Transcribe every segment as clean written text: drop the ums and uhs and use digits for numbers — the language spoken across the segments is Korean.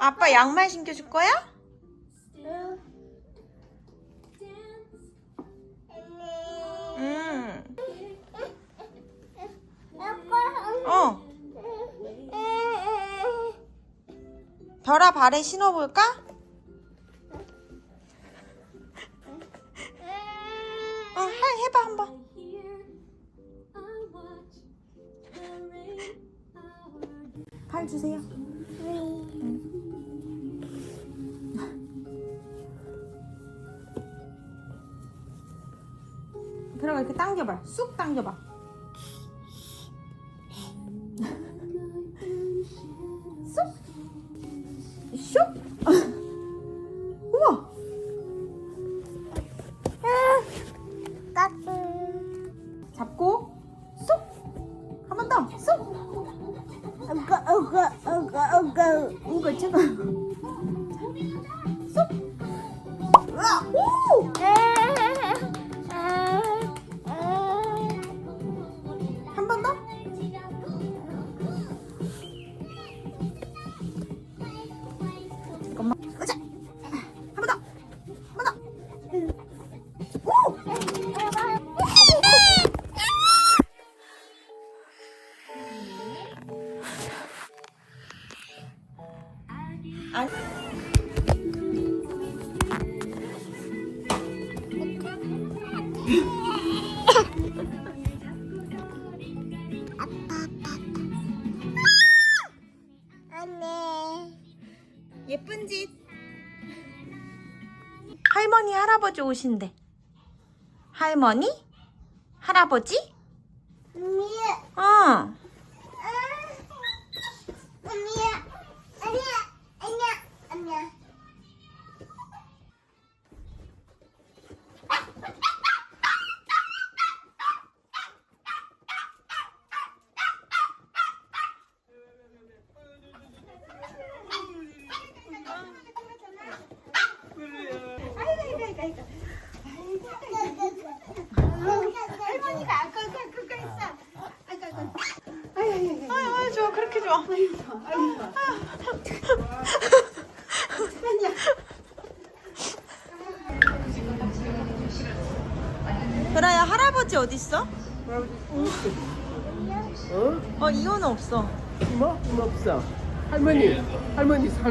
아빠 양말 신겨줄 거야? 어. 별아 발에 신어볼까? 해봐 한번. 팔 주세요. 별아가 이렇게 당겨봐. 쑥 당겨봐. 쑥. 슉. 우와. 잡고 쑥. 한 번 더. 쑥. 우가 제가 쑥. 으아. 오. 한 번 더. 잠깐만. 으자. 한 번 더. 한 번 더. 오. 예쁜 짓. 할머니 할아버지 오신대. 할머니? 할아버지? 어. 할머니가 아까 그거 했어. 아유 좋아. 그렇게 좋아. 별아야 할아버지 어딨어? 이거는 없어. 뭐 없어. 할머니 여기 있잖아.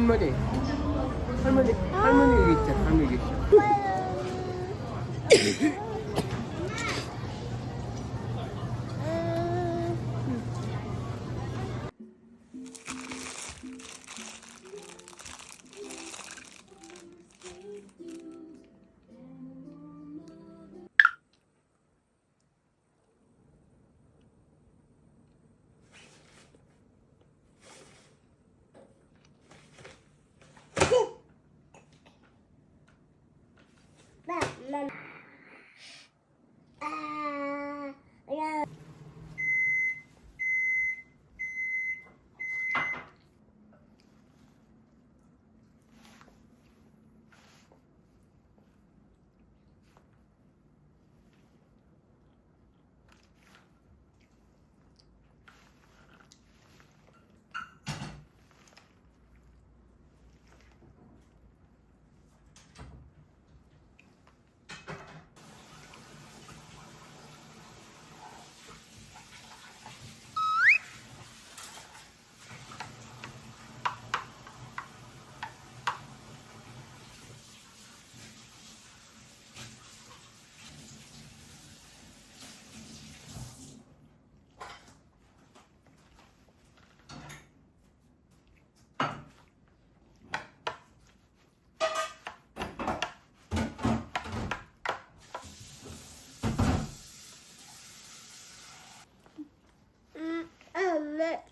할머니 여기 있어.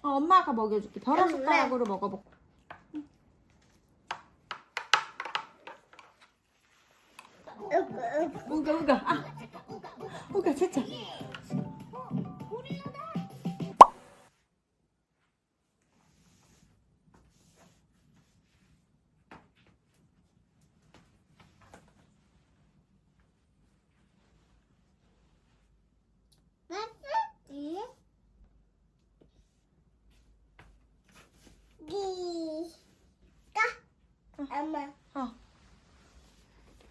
엄마가 먹여줄게. 별아 숟가락으로 먹어볼게. 우가. 우가 진짜. 네.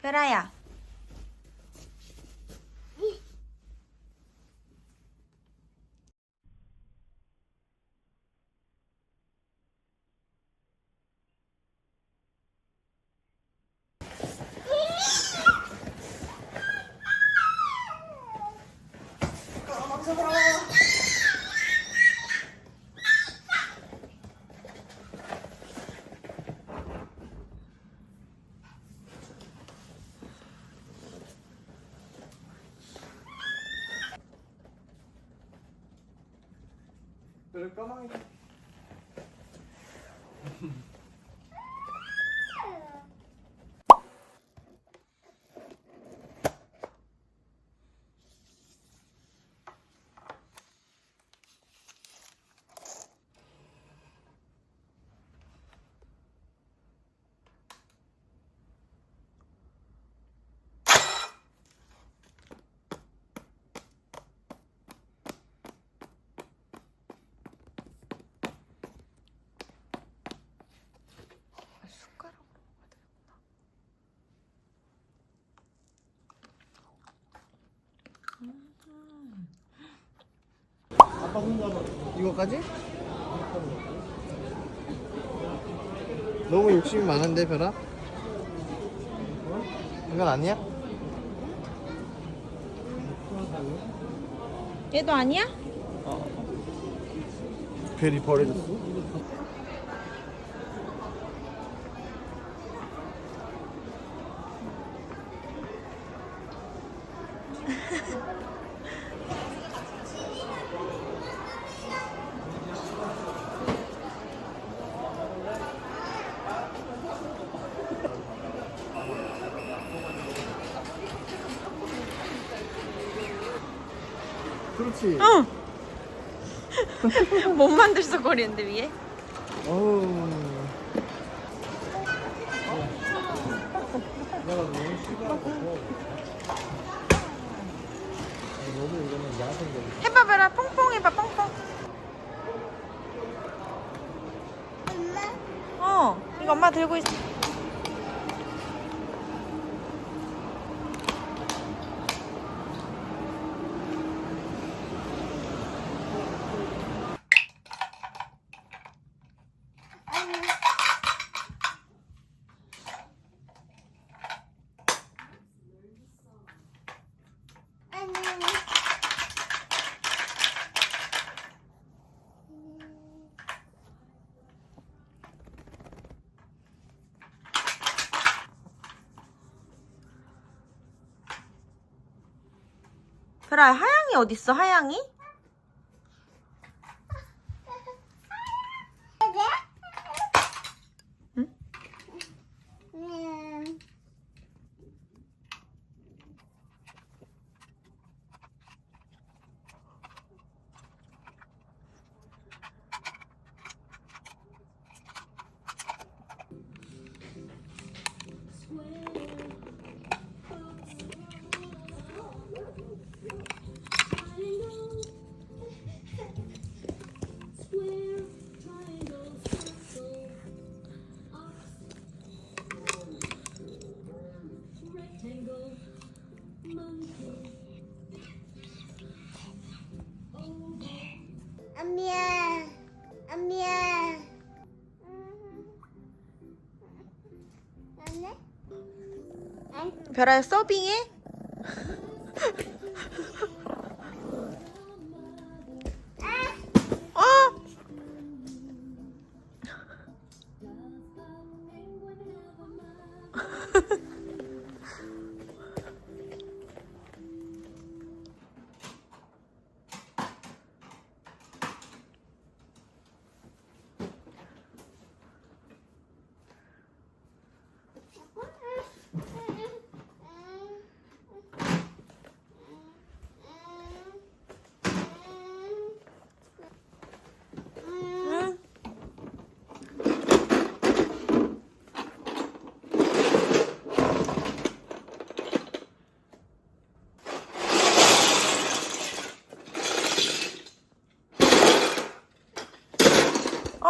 베라야. 그래 까망이. 아빠 손잡아. 이거까지? 너무 욕심이 많은데 별아? 이건 아니야? 얘도 아니야? 별이 버려졌어? 그렇지. 응. 못 만들서 거리는데 위에. 어우. 내가 너무 시끄럽고. 너무 이거는 야생적이야. 해봐 베라. 퐁퐁 해봐 퐁퐁. 이거 엄마 들고 있어. 베라야 하양이 어딨어 하양이? 응? 베라야 서빙해? 어? 응?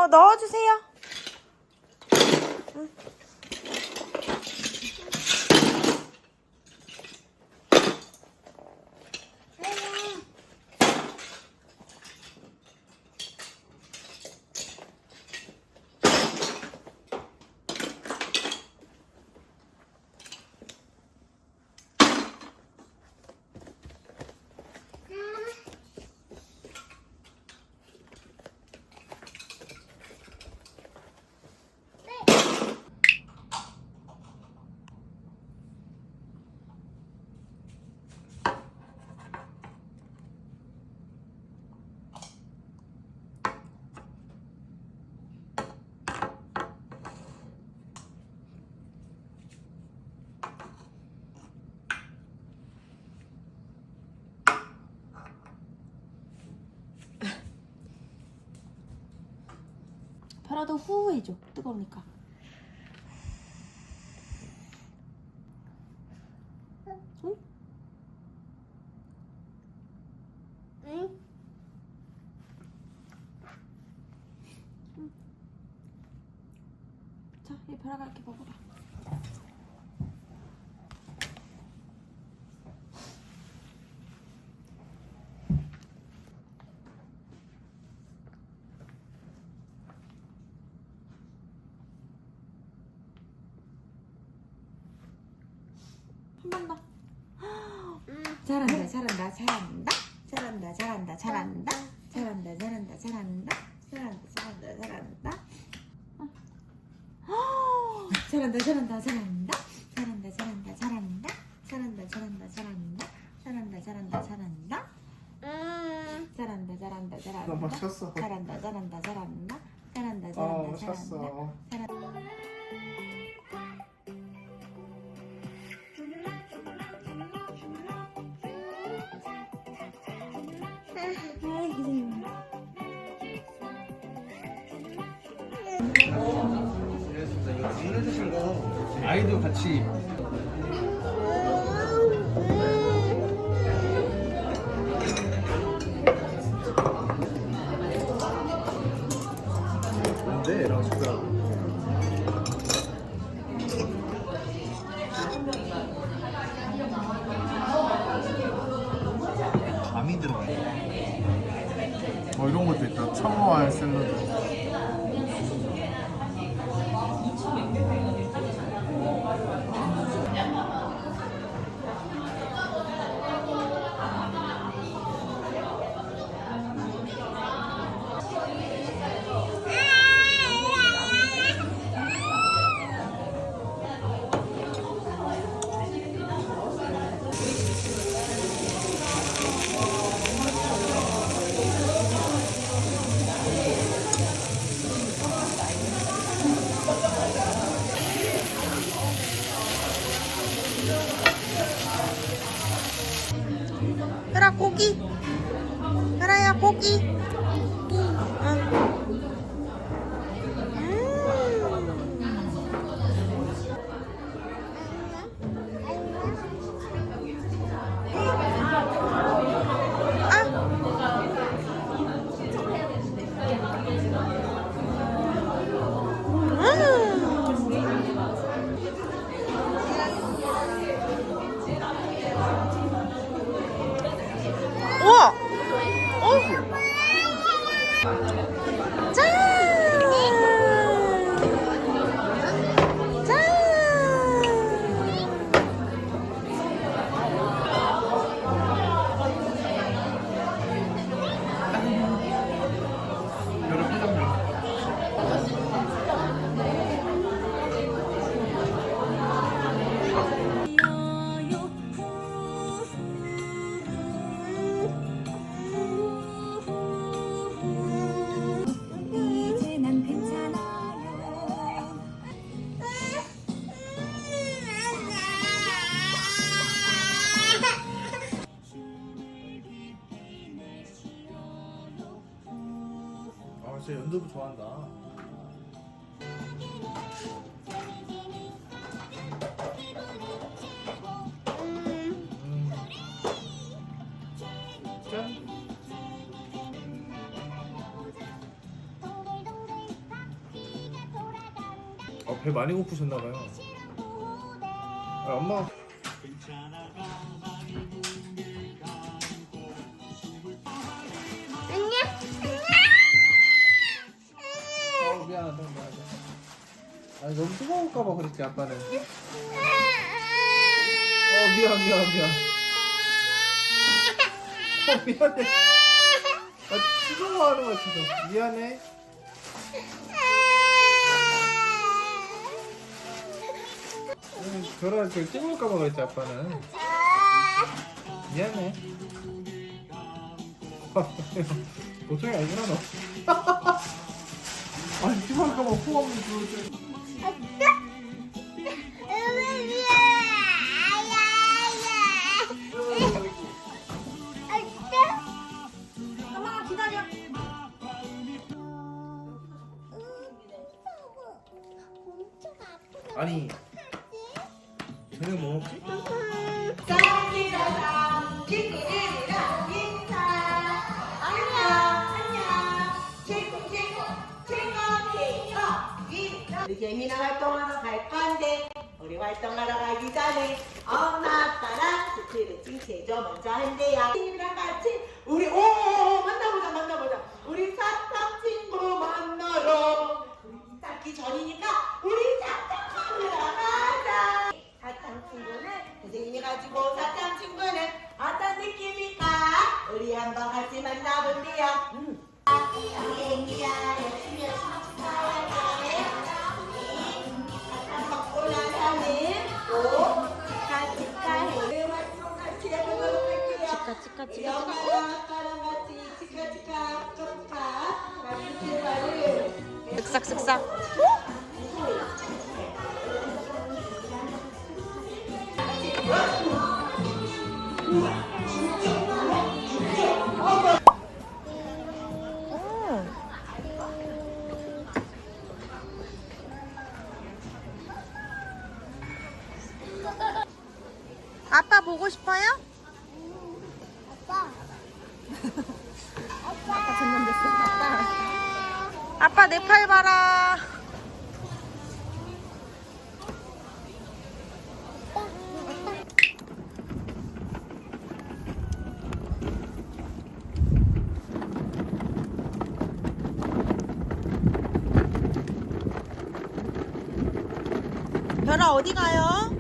넣어주세요. 응. 별아도 후 해줘. 뜨거우니까. 응? 응? 자, 이 별아가 이렇게 먹어봐. 한 번 더. 잘한다, 잘한다, 잘한다, 잘한다, 잘한다, 잘한다, 잘한다, 잘한다, 잘한다, 잘한다, 잘한다, 잘한다. 잘한다, 잘한다, 잘한다, 잘한다, 잘한다, 잘한다, 잘한다, 잘한다, 잘한다, 잘한다, 잘한다, 잘한다. 잘한다, 잘한다, 잘한다. 나 마셨어. 잘한다, 잘한다, 잘한다, 잘한다, 어, 잘한다, 마셨어. 잘한다. 이거 주문해주신 거 아이도 같이. 뭔데? 얘랑 숟가락. 밤이 들어가. 이런 것도 있다. 청어알 샐러드. 별아 고기. 별아야 고기. 응. 우와! 어? 짠! 짠! 여러 표정. 이제 난 괜찮아요. 진짜 연두부 좋아한다. 짠. 배 많이 고프셨나봐요. 엄마. 미안하다, 미안하다. 아니, 너무 뜨거울까봐 그랬지, 아빠는. 미안, 미안, 미안. 미안해. 뜨거워하는 거 같아서. 미안해. 별아, 저기 뜨거울까봐 그랬지, 아빠는. 미안해. 보통이 아니구나, 너. 아니, 뜨거울까봐 호 없는 그러지. 엄마가 기다려. 아니 저녁 뭐 먹지? 짱이라랑 친구들이랑 인사. 안녕. 친구. 우리 재민아 활동하러 갈 건데 우리 활동하러 가기 전에 엄마 아빠랑 스트레칭 제조 먼저 한대요. 친구랑 같이 우리 만나보자. 우리 사탕 친구 만나러. 우리 이따기 전이니까 우리 사탕 만나러 가자. 사탕 친구는 선생님이 가지고 사탕 친구는 어떤 느낌일까? 우리 한번 같이 만나본대요. 우리 애기야 열심히 축하할게. 사탕 먹고 나서는 또 치카치카해. 활동 같이 해보도록 할게요. 우리 엄마랑 아빠랑 같이 치카치카 같이 출발을. 쓱싹쓱싹. 아빠 보고 싶어요? 아빠 전염됐어. 아빠 내 팔 봐라. 별아 어디 가요?